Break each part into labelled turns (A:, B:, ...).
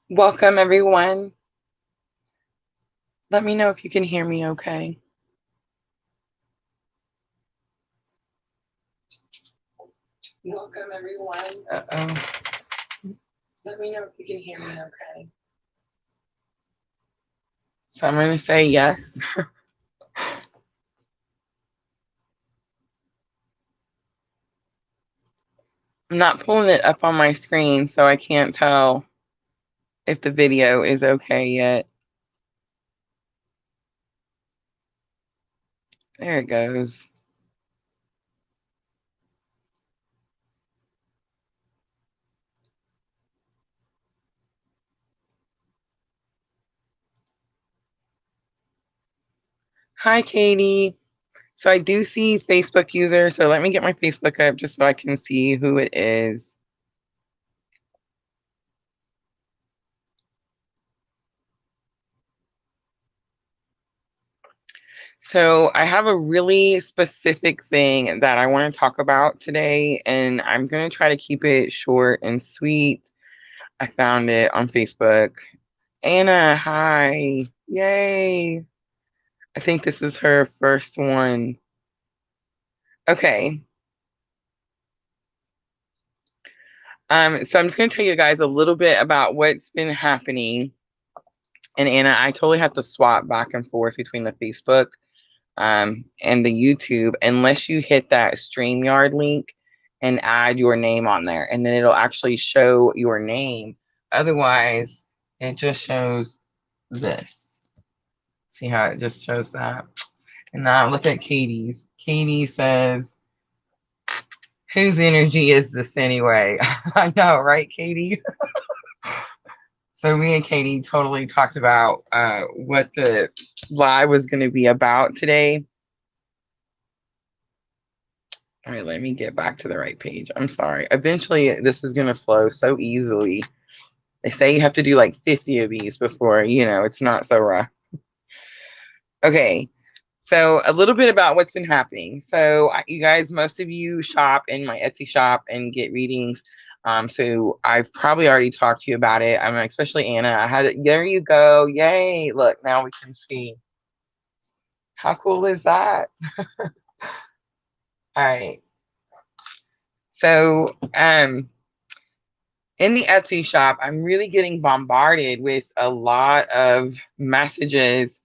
A: Welcome, everyone. Let me know if you can hear me okay. Welcome, everyone. Uh-oh. Let me know if you can hear me okay. So I'm going to say yes. I'm not pulling it up on my screen, so I can't tell if the video is okay yet. There it goes. Hi, Katie. So I do see Facebook user, so let me get my Facebook up just so I can see who it is. So I have a really specific thing that I want to talk about today, and I'm going to try to keep it short and sweet. I found it on Facebook. Anna, hi. Yay. I think this is her first one. Okay. So I'm just going to tell you guys a little bit about what's been happening. And Anna, I totally have to swap back and forth between the Facebook and the YouTube unless you hit that StreamYard link and add your name on there, and then it'll actually show your name. Otherwise, it just shows this. See how it just shows that? And now look at Katie's. Katie says, whose energy is this anyway? I know, right, Katie? So me and Katie totally talked about what the live was going to be about today. All right, let me get back to the right page. I'm sorry. Eventually, this is going to flow so easily. They say you have to do like 50 of these before, it's not so rough. Okay, so a little bit about what's been happening. So you guys, most of you shop in my Etsy shop and get readings. So I've probably already talked to you about it. I mean, especially Anna. I had it. There you go. Yay. Look, now we can see. How cool is that? All right. So, in the Etsy shop, I'm really getting bombarded with a lot of messages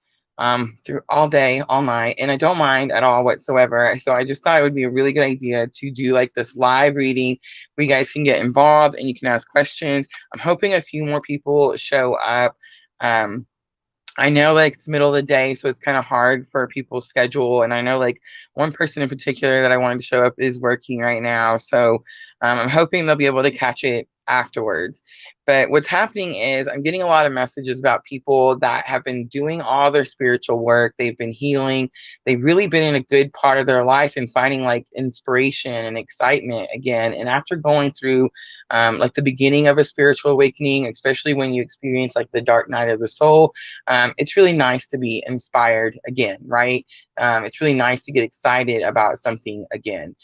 A: through all day, all night, and I don't mind at all whatsoever. So I just thought it would be a really good idea to do like this live reading where you guys can get involved and you can ask questions. I'm hoping a few more people show up. Um, I know like it's middle of the day, so it's kind of hard for people's schedule. And I know like one person in particular that I wanted to show up is working right now. So I'm hoping they'll be able to catch it afterwards. But what's happening is I'm getting a lot of messages about people that have been doing all their spiritual work. They've been healing. They've really been in a good part of their life and finding like inspiration and excitement again. And after going through like the beginning of a spiritual awakening, especially when you experience like the dark night of the soul, it's really nice to be inspired again, right? It's really nice to get excited about something again.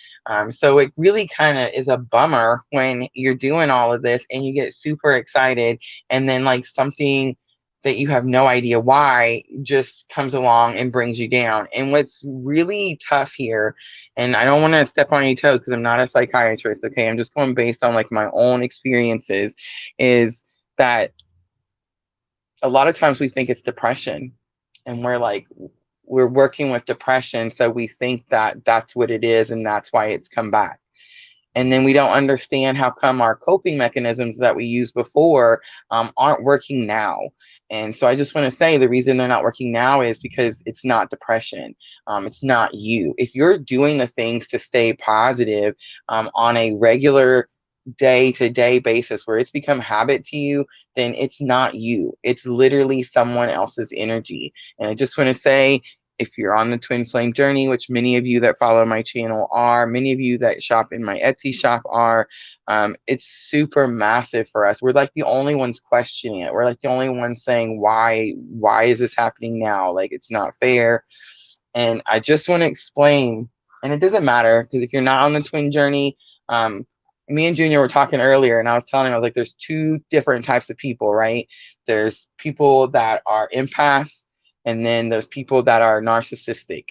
A: So it really kind of is a bummer when you're doing all of this and you get super excited and then like something that you have no idea why just comes along and brings you down. And what's really tough here, and I don't want to step on your toes because I'm not a psychiatrist, okay? I'm just going based on like my own experiences, is that a lot of times we think it's depression and we're working with depression, so we think that that's what it is and that's why it's come back. And then we don't understand how come our coping mechanisms that we used before aren't working now. And so I just want to say the reason they're not working now is because it's not depression. It's not you. If you're doing the things to stay positive on a regular day-to-day basis where it's become habit to you, then it's not you. It's literally someone else's energy. And I just want to say, if you're on the twin flame journey, which many of you that follow my channel are, many of you that shop in my Etsy shop are, it's super massive for us. We're like the only ones questioning it. We're like the only ones saying, why is this happening now? Like, it's not fair. And I just want to explain, and it doesn't matter because if you're not on the twin journey, Me and Junior were talking earlier, and I was telling him, I was like, there's two different types of people, right? There's people that are empaths, and then there's people that are narcissistic.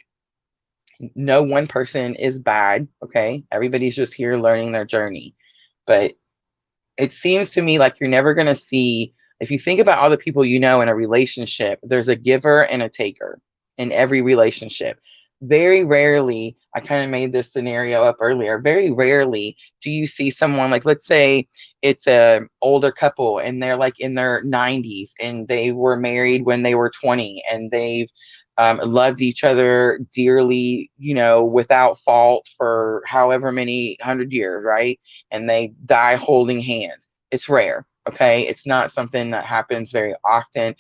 A: No one person is bad, okay? Everybody's just here learning their journey. But it seems to me like you're never going to see, if you think about all the people you know in a relationship, there's a giver and a taker in every relationship. Very rarely, I kind of made this scenario up earlier, very rarely do you see someone, like, let's say it's a older couple and they're like in their 90s and they were married when they were 20 and they've loved each other dearly, you know, without fault for however many 100 years, right? And they die holding hands. It's rare, okay? It's not something that happens very often.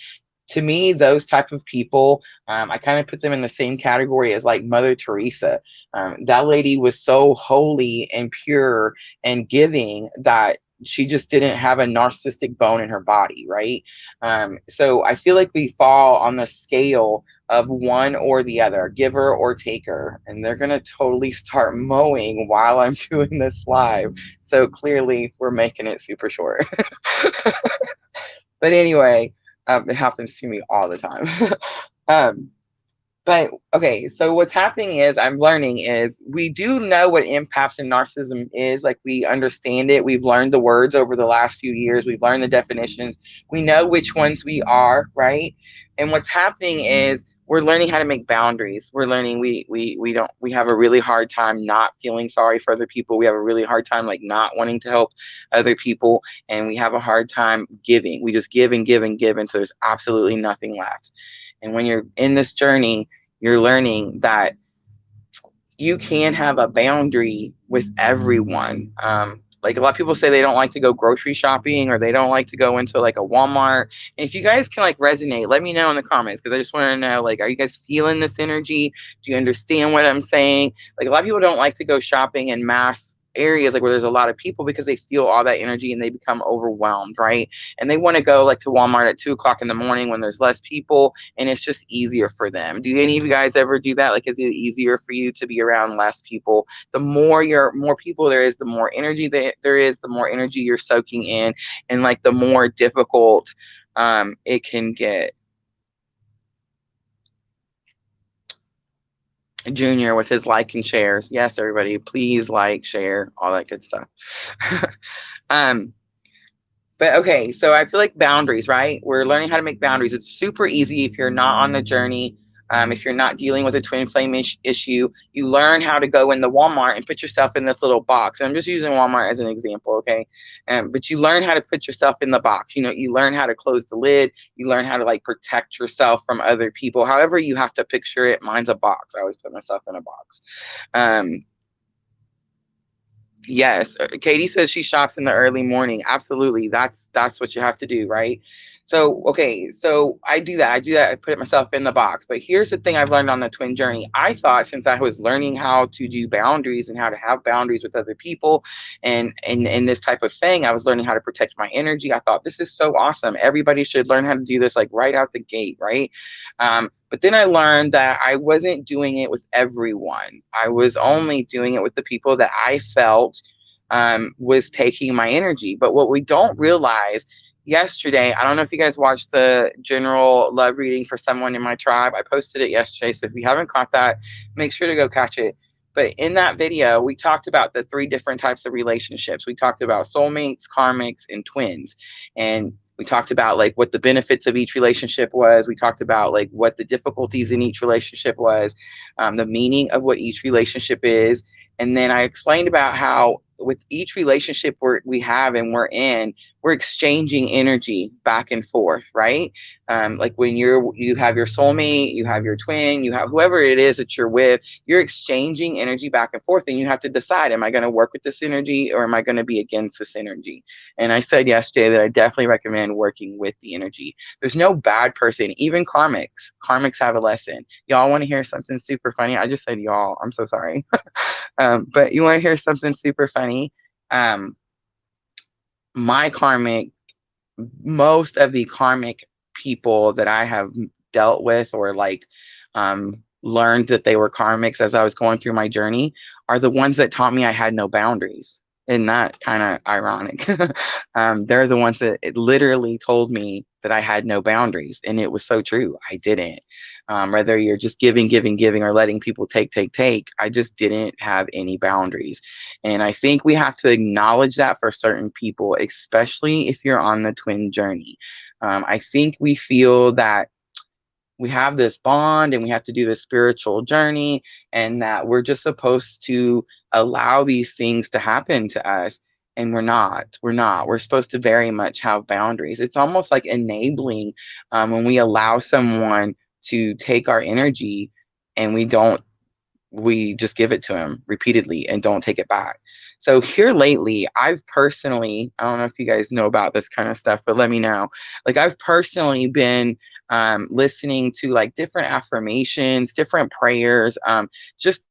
A: To me, those type of people, I kind of put them in the same category as like Mother Teresa. That lady was so holy and pure and giving that she just didn't have a narcissistic bone in her body, right? So I feel like we fall on the scale of one or the other, giver or taker, and they're gonna totally start mowing while I'm doing this live. So clearly, we're making it super short. But anyway, it happens to me all the time. um, but okay, so what's happening is I'm learning is we do know what empaths and narcissism is. Like we understand it. We've learned the words over the last few years. We've learned the definitions. We know which ones we are, right? And what's happening is we're learning how to make boundaries. We're learning we have a really hard time not feeling sorry for other people. We have a really hard time like not wanting to help other people, and we have a hard time giving. We just give and give and give until there's absolutely nothing left. And when you're in this journey, you're learning that you can have a boundary with everyone. Like a lot of people say they don't like to go grocery shopping or they don't like to go into like a Walmart. And if you guys can like resonate, let me know in the comments because I just want to know, like, are you guys feeling this energy? Do you understand what I'm saying? Like a lot of people don't like to go shopping in mass areas like where there's a lot of people because they feel all that energy and they become overwhelmed, right? And they want to go like to Walmart at 2 o'clock in the morning when there's less people and it's just easier for them. Do any of you guys ever do that? Like, is it easier for you to be around less people? The more people there is, the more energy there is, the more energy you're soaking in, and like the more difficult it can get. Junior with his like and shares. Yes, everybody, please like, share, all that good stuff. um, But okay, so I feel like boundaries, right? We're learning how to make boundaries. It's super easy if you're not on the journey. If you're not dealing with a twin flame issue, you learn how to go in the Walmart and put yourself in this little box. And I'm just using Walmart as an example, okay? But you learn how to put yourself in the box. You know, you learn how to close the lid. You learn how to like protect yourself from other people. However you have to picture it. Mine's a box. I always put myself in a box. Um, Yes, Katie says she shops in the early morning. Absolutely. That's what you have to do, right? So, okay, so I do that. I do that. I put myself in the box. But here's the thing I've learned on the twin journey. I thought since I was learning how to do boundaries and how to have boundaries with other people and this type of thing, I was learning how to protect my energy. I thought this is so awesome. Everybody should learn how to do this like right out the gate, right? But then I learned that I wasn't doing it with everyone. I was only doing it with the people that I felt was taking my energy. But what we don't realize yesterday, I don't know if you guys watched the general love reading for someone in my tribe. I posted it yesterday. So if you haven't caught that, make sure to go catch it. But in that video, we talked about the 3 different types of relationships. We talked about soulmates, karmics, and twins. And we talked about like what the benefits of each relationship was. We talked about like what the difficulties in each relationship was, the meaning of what each relationship is. And then I explained about how with each relationship we have and we're in, we're exchanging energy back and forth, right? Like when you have your soulmate, you have your twin, you have whoever it is that you're with, you're exchanging energy back and forth, and you have to decide, am I going to work with this energy or am I going to be against this energy? And I said yesterday that I definitely recommend working with the energy. There's no bad person, even karmics. Karmics have a lesson. Y'all want to hear something super funny? I just said y'all. I'm so sorry. But you want to hear something super funny? My karmic, most of the karmic people that I have dealt with or like learned that they were karmics as I was going through my journey are the ones that taught me I had no boundaries. Isn't that kind of ironic? They're the ones that it literally told me that I had no boundaries. And it was so true. I didn't. Whether you're just giving, giving, giving, or letting people take, take, take, I just didn't have any boundaries. And I think we have to acknowledge that for certain people, especially if you're on the twin journey. I think we feel that we have this bond and we have to do this spiritual journey, and that we're just supposed to allow these things to happen to us. And we're supposed to very much have boundaries. It's almost like enabling, when we allow someone to take our energy, and we just give it to him repeatedly and don't take it back. So here lately, I've personally, I don't know if you guys know about this kind of stuff, but let me know. Like, I've personally been listening to like different affirmations, different prayers, just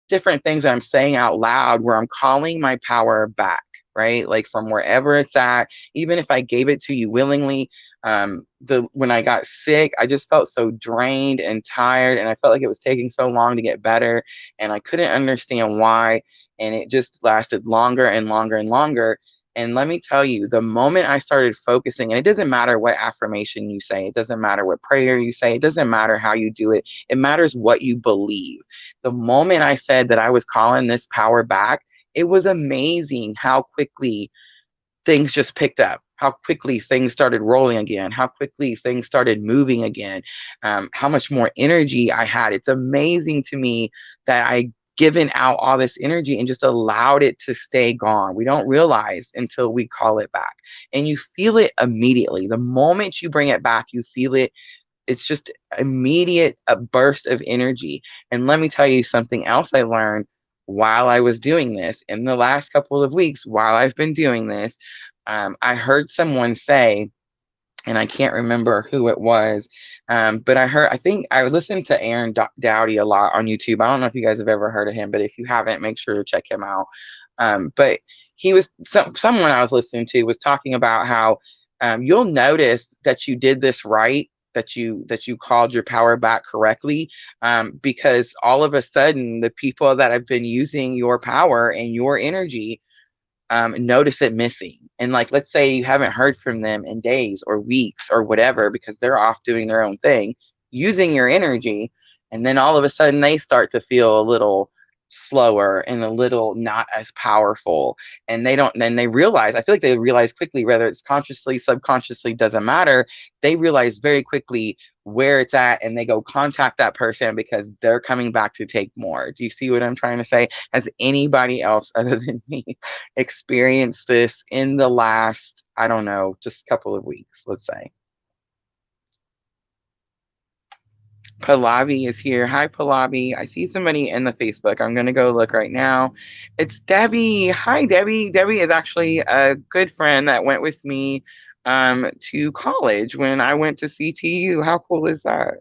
A: different things that I'm saying out loud where I'm calling my power back, right? Like from wherever it's at, even if I gave it to you willingly. The when I got sick, I just felt so drained and tired, and I felt like it was taking so long to get better, and I couldn't understand why, and it just lasted longer and longer and longer. And let me tell you, the moment I started focusing, and it doesn't matter what affirmation you say, it doesn't matter what prayer you say, it doesn't matter how you do it, it matters what you believe. The moment I said that I was calling this power back, it was amazing how quickly things just picked up, how quickly things started rolling again, how quickly things started moving again, how much more energy I had. It's amazing to me that I given out all this energy and just allowed it to stay gone. We don't realize until we call it back. And you feel it immediately. The moment you bring it back, you feel it. It's just immediate, a burst of energy. And let me tell you something else I learned while I was doing this in the last couple of weeks. While I've been doing this, I heard someone say, and I can't remember who it was, but I think I listened to Aaron Dowdy a lot on YouTube. I don't know if you guys have ever heard of him, but if you haven't, make sure to check him out. But he was someone I was listening to was talking about how, you'll notice that you did this right, that you called your power back correctly, because all of a sudden the people that have been using your power and your energy, notice it missing. And like, let's say you haven't heard from them in days or weeks or whatever, because they're off doing their own thing, using your energy. And then all of a sudden they start to feel a little slower and a little not as powerful. And then they realize, I feel like they realize quickly, whether it's consciously, subconsciously, doesn't matter. They realize very quickly where it's at, and they go contact that person because they're coming back to take more. Do you see what I'm trying to say? Has anybody else other than me experienced this in the last, I don't know, just a couple of weeks, let's say? Pallavi is here. Hi, Pallavi. I see somebody in the Facebook. I'm going to go look right now. It's Debbie. Hi, Debbie. Debbie is actually a good friend that went with me to college when I went to CTU. How cool is that?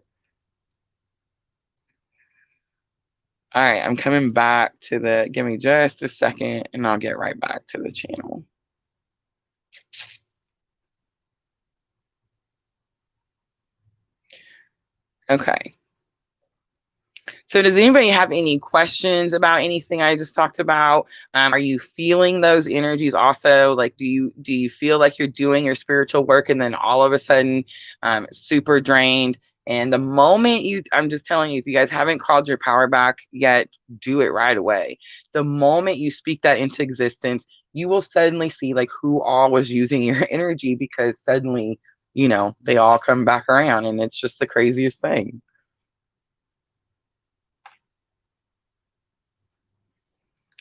A: All right, I'm coming back to give me just a second and I'll get right back to the channel. Okay. So does anybody have any questions about anything I just talked about? Are you feeling those energies also? Like, do you feel like you're doing your spiritual work and then all of a sudden, super drained? And the moment I'm just telling you, if you guys haven't called your power back yet, do it right away. The moment you speak that into existence, you will suddenly see like who all was using your energy, because suddenly, they all come back around, and it's just the craziest thing.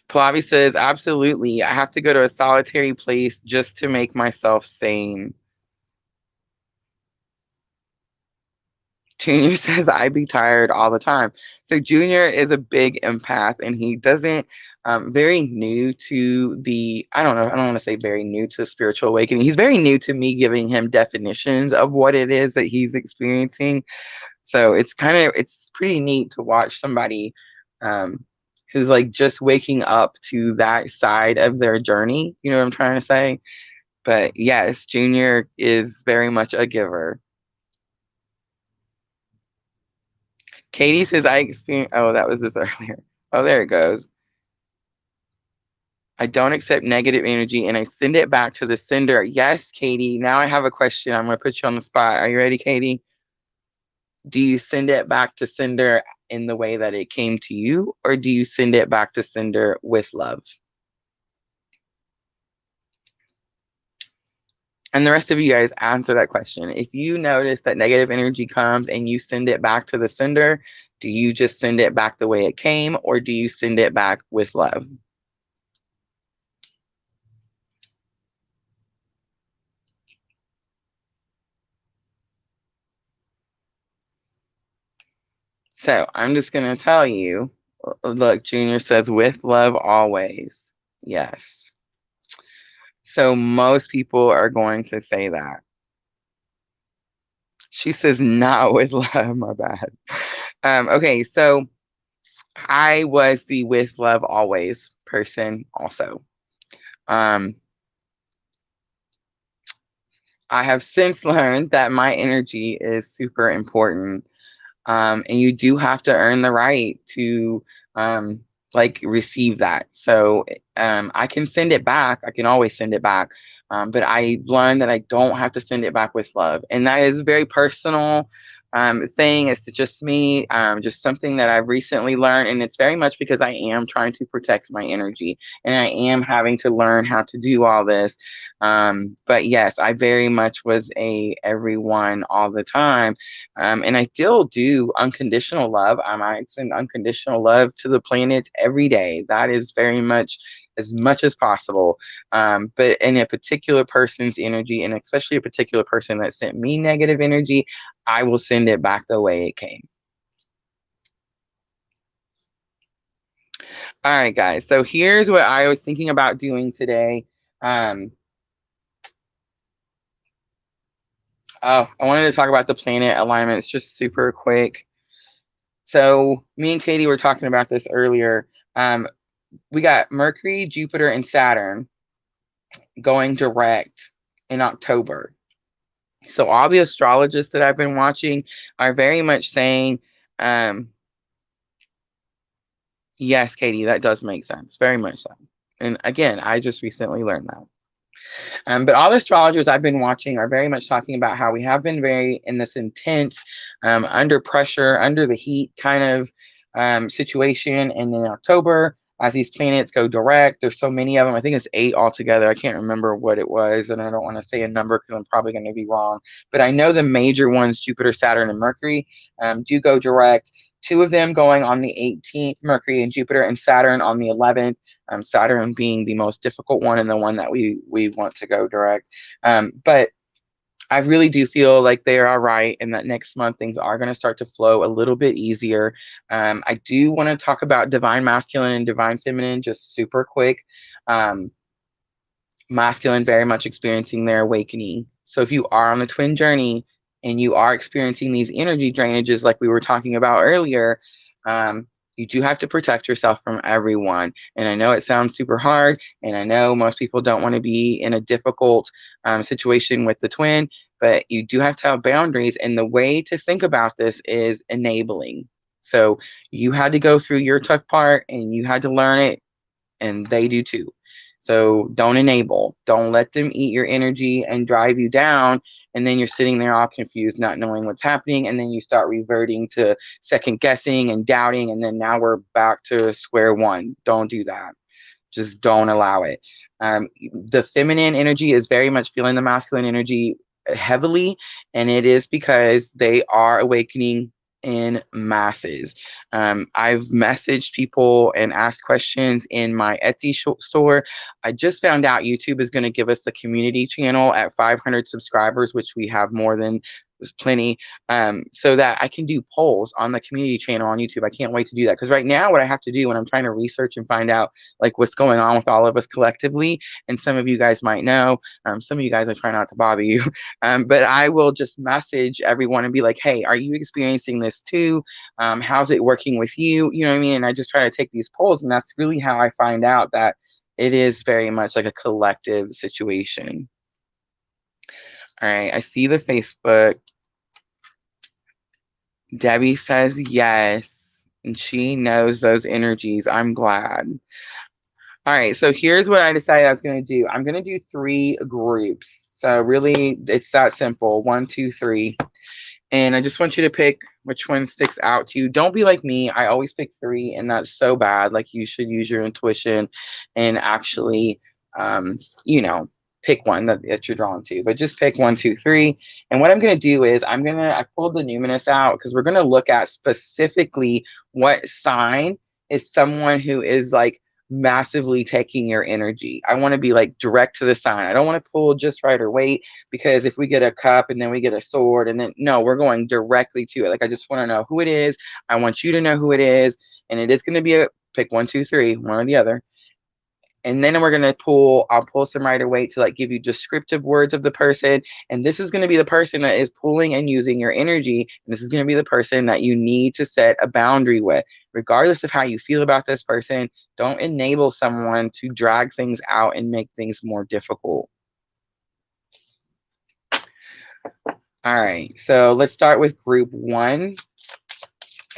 A: Pallavi says, absolutely. I have to go to a solitary place just to make myself sane. Junior says, I be tired all the time. So Junior is a big empath, and he doesn't, very new to I don't know, I don't want to say very new to spiritual awakening. He's very new to me giving him definitions of what it is that he's experiencing. So it's pretty neat to watch somebody, um, who's like just waking up to that side of their journey. You know what I'm trying to say? But yes, Junior is very much a giver. Katie says, I experienced, oh, that was this earlier. Oh, there it goes. I don't accept negative energy and I send it back to the sender. Yes, Katie. Now I have a question. I'm going to put you on the spot. Are you ready, Katie? Do you send it back to sender in the way that it came to you, or do you send it back to sender with love? And the rest of you guys answer that question. If you notice that negative energy comes and you send it back to the sender, do you just send it back the way it came, or do you send it back with love? So I'm just going to tell you, look, Junior says with love always. Yes. So most people are going to say that. She says not with love, my bad. Okay, so I was the with love always person also. Um, I have since learned that my energy is super important. And you do have to earn the right to like receive that. So I can send it back. I can always send it back. But I learned that I don't have to send it back with love. And that is a very personal thing. It's just me, just something that I've recently learned. And it's very much because I am trying to protect my energy and I am having to learn how to do all this. But yes, I very much was a everyone all the time. And I still do unconditional love. I send unconditional love to the planet every day. That is very much as possible. But in a particular person's energy, and especially a particular person that sent me negative energy, I will send it back the way it came. All right, guys. So here's what I was thinking about doing today. Um, oh, I wanted to talk about the planet alignments just super quick. So me and Katie were talking about this earlier. We got Mercury, Jupiter, and Saturn going direct in October. So all the astrologists that I've been watching are very much saying, yes, Katie, that does make sense. Very much so. And again, I just recently learned that. But all the astrologers I've been watching are very much talking about how we have been very in this intense, under pressure, under the heat kind of situation. And in October, as these planets go direct, there's so many of them. I think it's 8 altogether. I can't remember what it was, and I don't want to say a number because I'm probably going to be wrong. But I know the major ones, Jupiter, Saturn, and Mercury, do go direct. 2 of them going on the 18th, Mercury and Jupiter, and Saturn on the 11th. Saturn being the most difficult one and the one that we want to go direct. But I really do feel like they are all right, and that next month things are going to start to flow a little bit easier. I do want to talk about divine masculine and divine feminine just super quick. Masculine very much experiencing their awakening. So if you are on the twin journey and you are experiencing these energy drainages like we were talking about earlier, you do have to protect yourself from everyone. And I know it sounds super hard, and I know most people don't want to be in a difficult situation with the twin, but you do have to have boundaries. And the way to think about this is enabling. So you had to go through your tough part and you had to learn it, and they do too. So don't enable. Don't let them eat your energy and drive you down. And then you're sitting there all confused, not knowing what's happening. And then you start reverting to second guessing and doubting. And then now we're back to square one. Don't do that. Just don't allow it. The feminine energy is very much feeling the masculine energy heavily. And it is because they are awakening in masses. I've messaged people and asked questions in my Etsy store. I just found out YouTube is going to give us the community channel at 500 subscribers, which we have more than was plenty, so that I can do polls on the community channel on YouTube. I can't wait to do that, because right now what I have to do when I'm trying to research and find out like what's going on with all of us collectively, and some of you guys might know, some of you guys I try not to bother you, but I will just message everyone and be like, hey, are you experiencing this too? How's it working with you? You know what I mean? And I just try to take these polls, and that's really how I find out that it is very much like a collective situation. All right, I see the Facebook. Debbie says yes, and she knows those energies. I'm glad. All right, so here's what I decided I was going to do. I'm going to do 3 groups. So really, it's that simple. 1, 2, 3. And I just want you to pick which one sticks out to you. Don't be like me. I always pick 3, and that's so bad. Like, you should use your intuition and actually, um, you know, pick one that you're drawn to. But just pick 1, 2, 3. And what I'm going to do is I pulled the numinous out because we're going to look at specifically what sign is someone who is like massively taking your energy. I want to be like direct to the sign. I don't want to pull just right or wait, because if we get a cup and then we get a sword and then no, we're going directly to it. Like, I just want to know who it is. I want you to know who it is. And it is going to be a pick 1, 2, 3, one or the other. And then we're going to I'll pull some Rider Waite to like give you descriptive words of the person. And this is going to be the person that is pulling and using your energy. And this is going to be the person that you need to set a boundary with. Regardless of how you feel about this person, don't enable someone to drag things out and make things more difficult. All right, so let's start with group 1.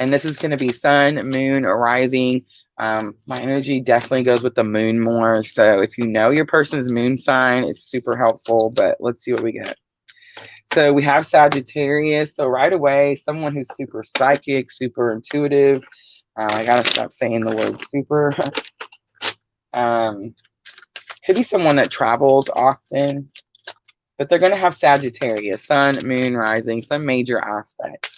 A: And this is going to be sun, moon, or rising. My energy definitely goes with the moon more. So if you know your person's moon sign, it's super helpful. But let's see what we get. So we have Sagittarius. So right away, someone who's super psychic, super intuitive. I got to stop saying the word super. Could be someone that travels often. But they're going to have Sagittarius, sun, moon, rising, some major aspect.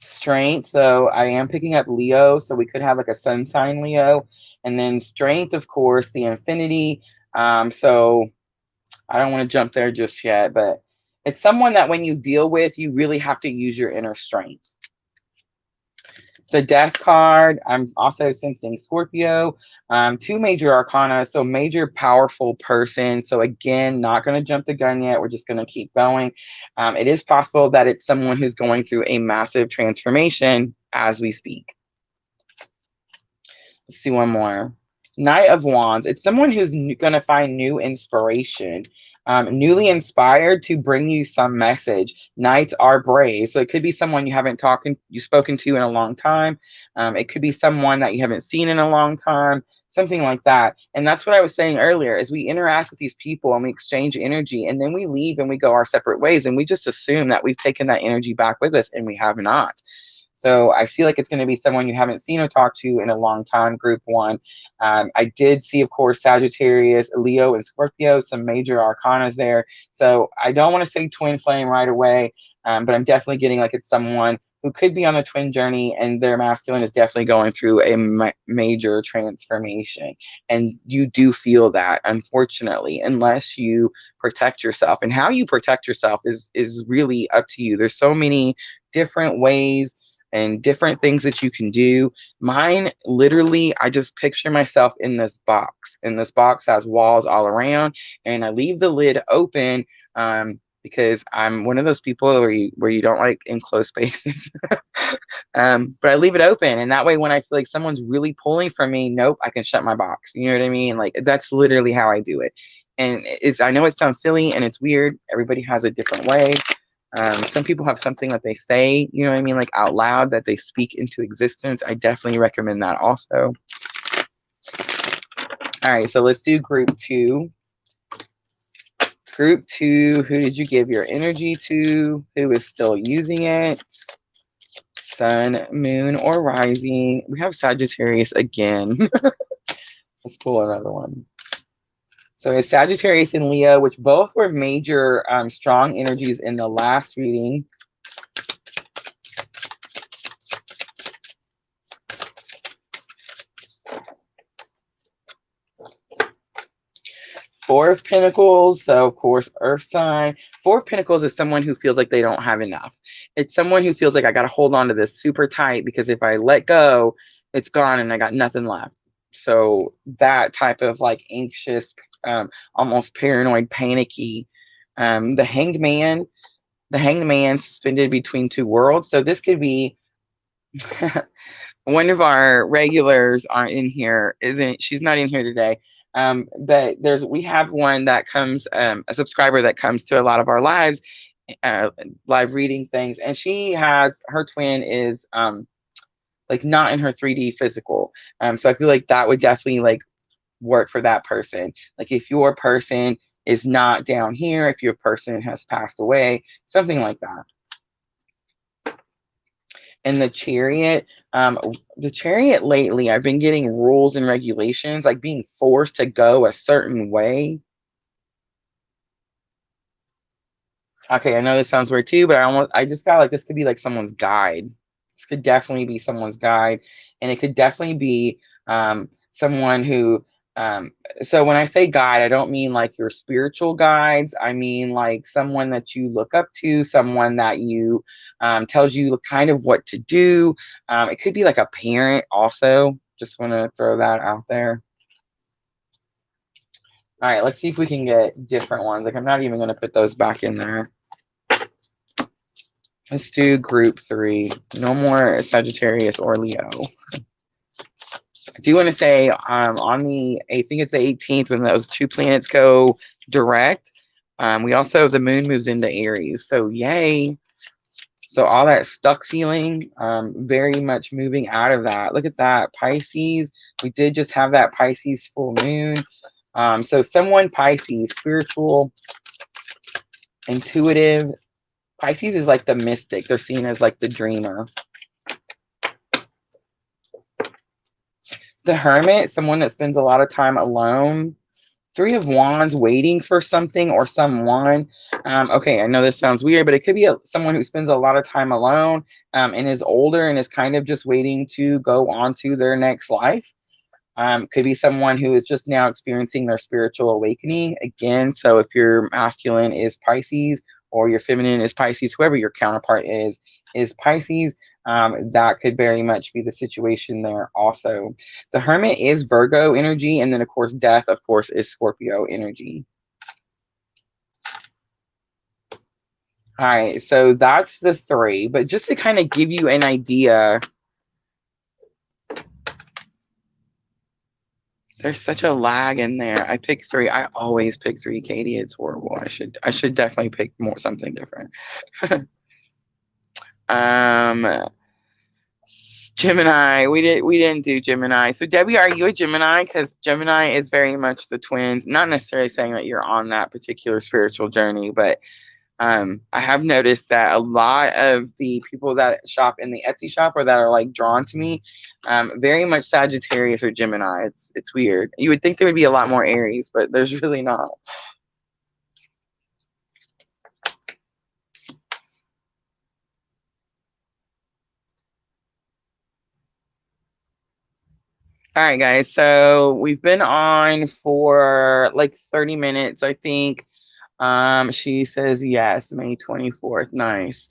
A: Strength, so I am picking up Leo, so we could have like a sun sign Leo. And then strength, of course, the infinity. So I don't want to jump there just yet, but it's someone that when you deal with, you really have to use your inner strength. The death card, I'm also sensing Scorpio. 2 major arcana, so major powerful person. So again, not going to jump the gun yet. We're just going to keep going. It is possible that it's someone who's going through a massive transformation as we speak. Let's see one more. Knight of Wands. It's someone who's going to find new inspiration. Newly inspired to bring you some message. Knights are brave, so it could be someone you haven't spoken to in a long time. It could be someone that you haven't seen in a long time, something like that. And that's what I was saying earlier, is we interact with these people and we exchange energy, and then we leave and we go our separate ways, and we just assume that we've taken that energy back with us, and we have not. So I feel like it's going to be someone you haven't seen or talked to in a long time, group 1. I did see, of course, Sagittarius, Leo, and Scorpio, some major arcanas there. So I don't want to say twin flame right away, but I'm definitely getting like it's someone who could be on a twin journey, and their masculine is definitely going through a major transformation. And you do feel that, unfortunately, unless you protect yourself. And how you protect yourself is really up to you. There's so many different ways and different things that you can do. Mine, literally, I just picture myself in this box. And this box has walls all around, and I leave the lid open because I'm one of those people where you don't like enclosed spaces. But I leave it open, and that way when I feel like someone's really pulling from me, nope, I can shut my box. You know what I mean? Like, that's literally how I do it. And I know it sounds silly and it's weird. Everybody has a different way. Some people have something that they say, you know what I mean, like out loud, that they speak into existence. I definitely recommend that also. All right, so let's do group 2. Group 2, who did you give your energy to? Who is still using it? Sun, moon, or rising? We have Sagittarius again. Let's pull another one. So it's Sagittarius and Leo, which both were major strong energies in the last reading. Four of Pentacles, so of course, Earth sign. Four of Pentacles is someone who feels like they don't have enough. It's someone who feels like I got to hold on to this super tight, because if I let go, it's gone and I got nothing left. So that type of like anxious, almost paranoid, panicky. The Hanged Man suspended between 2 worlds. So this could be one of our regulars aren't in here. She's not in here today. But we have one that comes, a subscriber that comes to a lot of our live reading things, and her twin is like not in her 3D physical. So I feel like that would definitely like work for that person. Like if your person is not down here, if your person has passed away, something like that. And the chariot lately, I've been getting rules and regulations, like being forced to go a certain way. Okay, I know this sounds weird too, but I just got like this could be like someone's guide. This could definitely be someone's guide, and it could definitely be someone who. Um, so when I say guide, I don't mean like your spiritual guides. I mean like someone that you look up to, someone that you tells you kind of what to do. It could be like a parent also. Just want to throw that out there. All right, let's see if we can get different ones. Like I'm not even going to put those back in there. Let's do group 3. No more Sagittarius or Leo. I do want to say on the, I think it's the 18th when those 2 planets go direct. We also, the moon moves into Aries. So yay. So all that stuck feeling, very much moving out of that. Look at that. Pisces. We did just have that Pisces full moon. So someone Pisces, spiritual, intuitive. Pisces is like the mystic. They're seen as like the dreamer. The Hermit, someone that spends a lot of time alone. 3 of Wands, waiting for something or someone. Okay, I know this sounds weird, but it could be someone who spends a lot of time alone and is older and is kind of just waiting to go on to their next life. Could be someone who is just now experiencing their spiritual awakening again. So if your masculine is Pisces or your feminine is Pisces, whoever your counterpart is Pisces, that could very much be the situation there also. The Hermit is Virgo energy, and then of course Death, of course, is Scorpio energy. All right, so that's the 3, but just to kind of give you an idea, there's such a lag in there. I picked 3. I always pick 3, Katie. It's horrible. I should definitely pick more something different. Gemini. We didn't do Gemini. So Debbie, are you a Gemini? Because Gemini is very much the twins. Not necessarily saying that you're on that particular spiritual journey, but I have noticed that a lot of the people that shop in the Etsy shop or that are like drawn to me, very much Sagittarius or Gemini. It's weird. You would think there would be a lot more Aries, but there's really not. All right, guys. So we've been on for like 30 minutes, I think. She says yes, May 24th. Nice.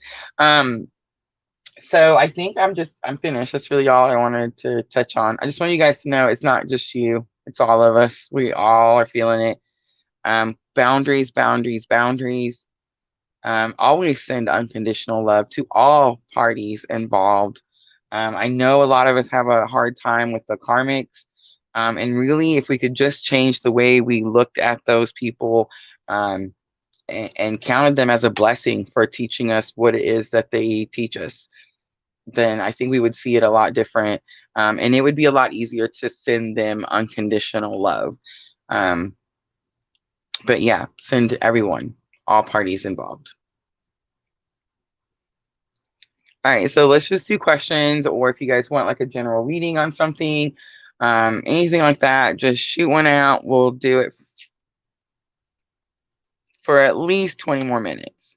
A: So I think I'm finished. That's really all I wanted to touch on. I just want you guys to know it's not just you, it's all of us. We all are feeling it. Boundaries, boundaries, boundaries. Always send unconditional love to all parties involved. I know a lot of us have a hard time with the karmics. And really, if we could just change the way we looked at those people and counted them as a blessing for teaching us what it is that they teach us, then I think we would see it a lot different. And it would be a lot easier to send them unconditional love. But yeah, send everyone, all parties involved. All right, so let's just do questions, or if you guys want like a general reading on something, anything like that, just shoot one out. We'll do it for at least 20 more minutes.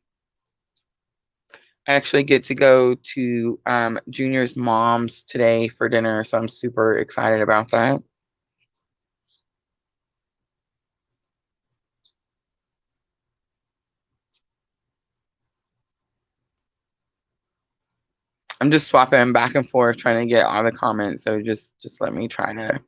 A: I actually get to go to Junior's mom's today for dinner, so I'm super excited about that. I'm just swapping back and forth trying to get all the comments, so just let me try to.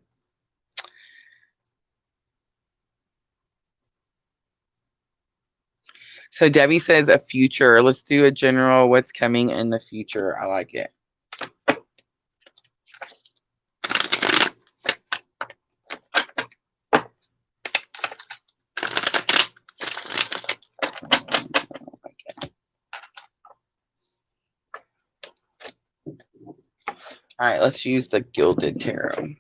A: So Debbie says a future. Let's do a general what's coming in the future. I like it. All right, let's use the Gilded Tarot.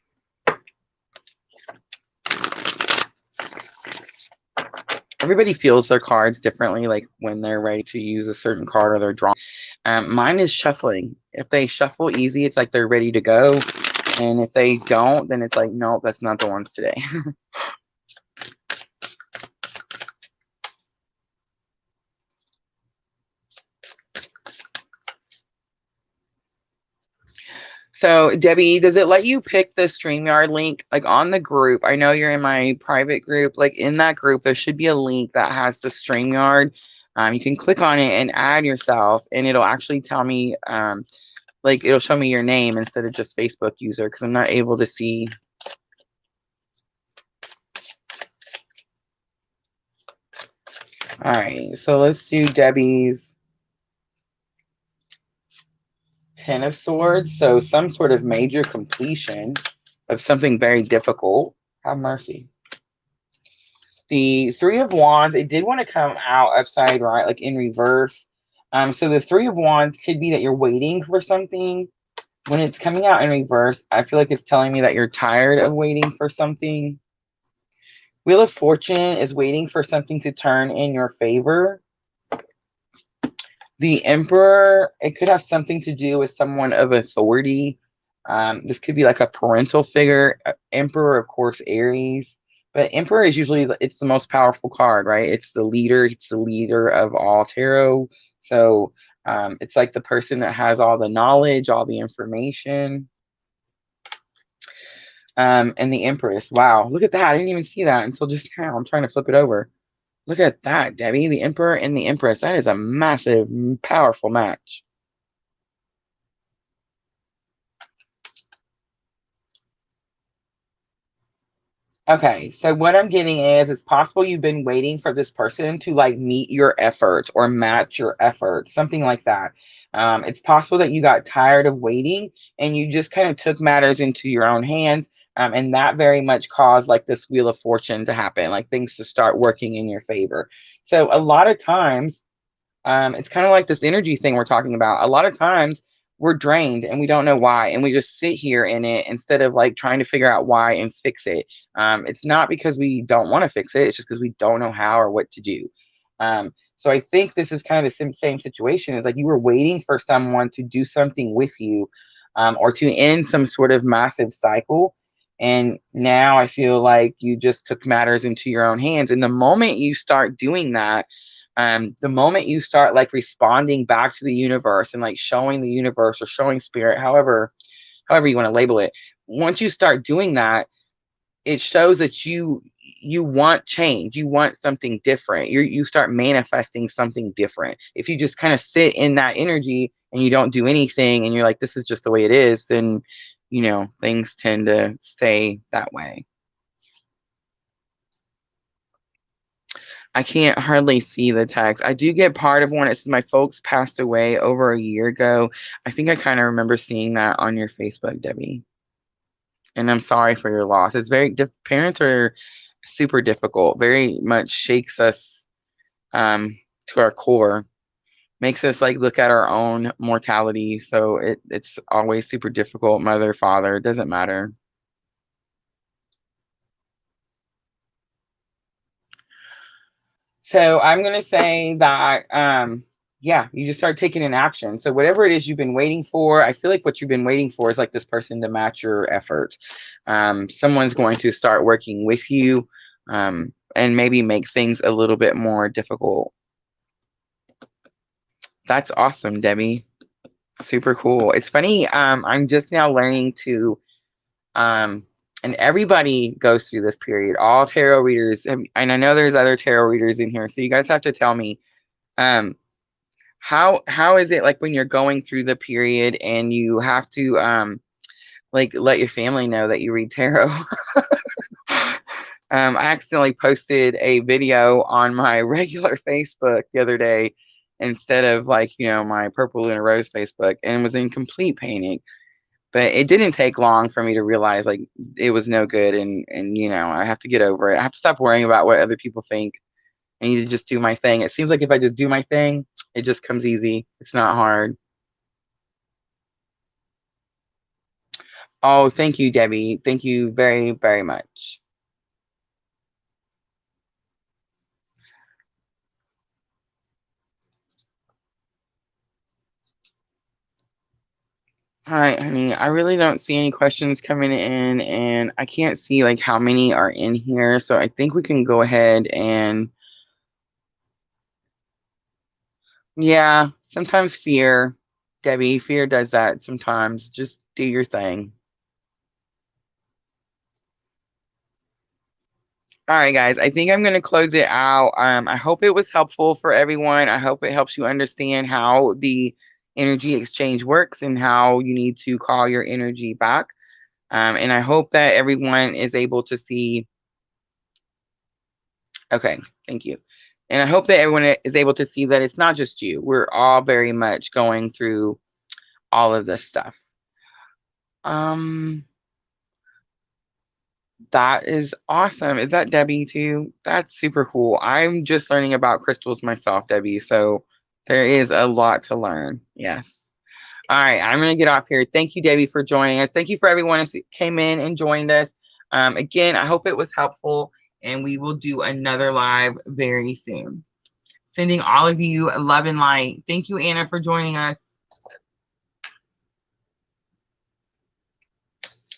A: Everybody feels their cards differently, like when they're ready to use a certain card or they're drawing. Mine is shuffling. If they shuffle easy, it's like they're ready to go. And if they don't, then it's like, nope, that's not the ones today. So, Debbie, does it let you pick the StreamYard link like on the group? I know you're in my private group. Like in that group, there should be a link that has the StreamYard. You can click on it and add yourself, and it'll actually tell me, like it'll show me your name instead of just Facebook user because I'm not able to see. All right, so let's do Debbie's 10 of Swords. So some sort of major completion of something very difficult. Have mercy. The Three of Wands, it did want to come out upside right, like in reverse. So the Three of Wands could be that you're waiting for something. When it's coming out in reverse, I feel like it's telling me that you're tired of waiting for something. Wheel of Fortune is waiting for something to turn in your favor. The Emperor, it could have something to do with someone of authority. This could be like a parental figure. Emperor, of course, Aries. But Emperor is usually, it's the most powerful card, right? It's the leader. It's the leader of all tarot. So it's like the person that has all the knowledge, all the information. And the Empress. Wow, look at that. I didn't even see that until just now. I'm trying to flip it over. Look at that, Debbie. The Emperor and the Empress. That is a massive, powerful match. Okay, so what I'm getting is it's possible you've been waiting for this person to like meet your effort or match your effort, something like that. It's possible that you got tired of waiting and you just kind of took matters into your own hands. And that very much caused like this Wheel of Fortune to happen, like things to start working in your favor. So a lot of times, it's kind of like this energy thing we're talking about. A lot of times we're drained and we don't know why, and we just sit here in it instead of like trying to figure out why and fix it. It's not because we don't want to fix it, it's just because we don't know how or what to do. So I think this is kind of the same situation. Is like you were waiting for someone to do something with you, or to end some sort of massive cycle. And now I feel like you just took matters into your own hands. And the moment you start doing that, the moment you start like responding back to the universe and like showing the universe or showing spirit, however you want to label it, once you start doing that, it shows that you want change, you want something different, you start manifesting something different. If you just kind of sit in that energy and you don't do anything and you're like, this is just the way it is, then things tend to stay that way. I can't hardly see the text. I do get part of one. It says my folks passed away over a year ago. I think I kind of remember seeing that on your Facebook, Debbie. And I'm sorry for your loss. It's parents are super difficult, very much shakes us to our core, makes us like look at our own mortality. So it's always super difficult. Mother, father, it doesn't matter. So I'm going to say that, yeah, you just start taking an action. So whatever it is you've been waiting for, I feel like what you've been waiting for is like this person to match your effort. Someone's going to start working with you, and maybe make things a little bit more difficult. That's awesome, Debbie. Super cool. It's funny. I'm just now learning to, and everybody goes through this period. All tarot readers, and I know there's other tarot readers in here, so you guys have to tell me, how is it like when you're going through the period and you have to like let your family know that you read tarot? I accidentally posted a video on my regular Facebook the other day instead of like my Purple LunaRose Facebook, and was in complete panic. But it didn't take long for me to realize like it was no good, and I have to get over it. I have to stop worrying about what other people think. I need to just do my thing. It seems like if I just do my thing, it just comes easy. It's not hard. Oh, thank you, Debbie. Thank you very, very much. All right, honey. I really don't see any questions coming in, and I can't see like how many are in here. So I think we can go ahead and yeah, sometimes fear, Debbie, fear does that sometimes. Just do your thing. All right, guys. I think I'm going to close it out. I hope it was helpful for everyone. I hope it helps you understand how the energy exchange works and how you need to call your energy back. And I hope that everyone is able to see. Okay, thank you. And I hope that everyone is able to see that it's not just you. We're all very much going through all of this stuff. Um, that is awesome. Is that Debbie too? That's super cool. I'm just learning about crystals myself, Debbie. So there is a lot to learn. Yes. All right. I'm going to get off here. Thank you, Debbie, for joining us. Thank you for everyone who came in and joined us. Again, I hope it was helpful, and we will do another live very soon. Sending all of you love and light. Thank you, Anna, for joining us.